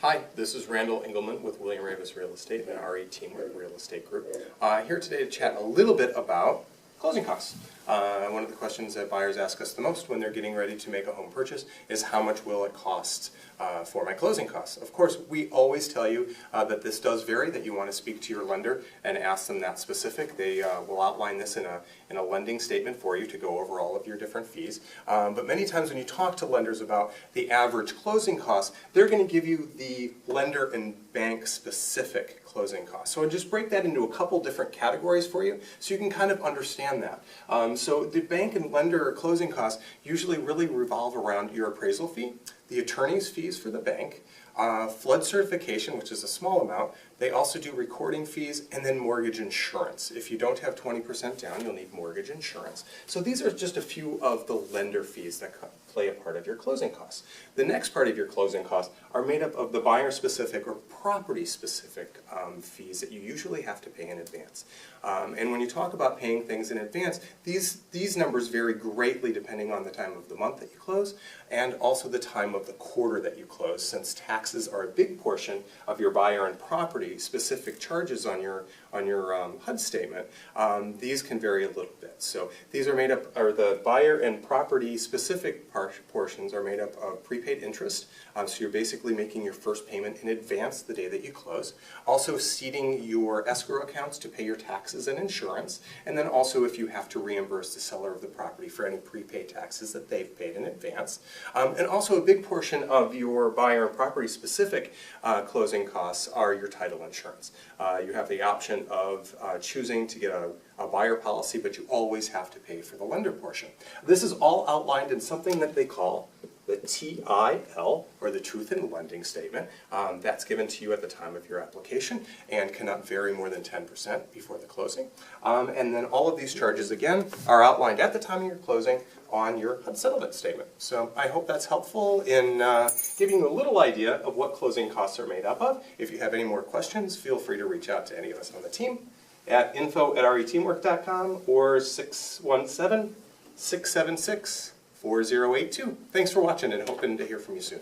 Hi, this is Randal Engelmann with William Ravis Real Estate and RE Teamwork Real Estate Group. Here today to chat a little bit about closing costs. One of the questions that buyers ask us the most when they're getting ready to make a home purchase is how much will it cost for my closing costs. Of course, we always tell you that this does vary, that you want to speak to your lender and ask them that specific. They will outline this in a lending statement for you to go over all of your different fees. But many times when you talk to lenders about the average closing costs, they're going to give you the lender and bank specific closing costs. So I'll just break that into a couple different categories for you so you can kind of understand that. So the bank and lender closing costs usually really revolve around your appraisal fee, the attorney's fees for the bank, flood certification, which is a small amount. They also do recording fees and then mortgage insurance. If you don't have 20% down, you'll need mortgage insurance. So these are just a few of the lender fees that play a part of your closing costs. The next part of your closing costs are made up of the buyer-specific or property-specific fees that you usually have to pay in advance. And when you talk about paying things in advance, these numbers vary greatly depending on the time of the month that you close and also the time of the quarter that you close, since taxes are a big portion of your buyer and property-specific charges on your HUD statement. These can vary a little bit. So these are made up, or the buyer and property-specific portions are made up of prepaid interest. So you're basically making your first payment in advance the day that you close. Also seeding your escrow accounts to pay your taxes and insurance. And then also if you have to reimburse the seller of the property for any prepaid taxes that they've paid in advance. And also a big portion of your buyer and property-specific closing costs are your title insurance. You have the option of choosing to get a buyer policy, but you always have to pay for the lender portion. This is all outlined in something that they call the TIL, or the Truth in Lending Statement. That's given to you at the time of your application and cannot vary more than 10% before the closing. And then all of these charges, again, are outlined at the time of your closing on your HUD settlement statement. So I hope that's helpful in giving you a little idea of what closing costs are made up of. If you have any more questions, feel free to reach out to any of us on the team at info@reteamwork.com or 617-676-4082. Thanks for watching and hoping to hear from you soon.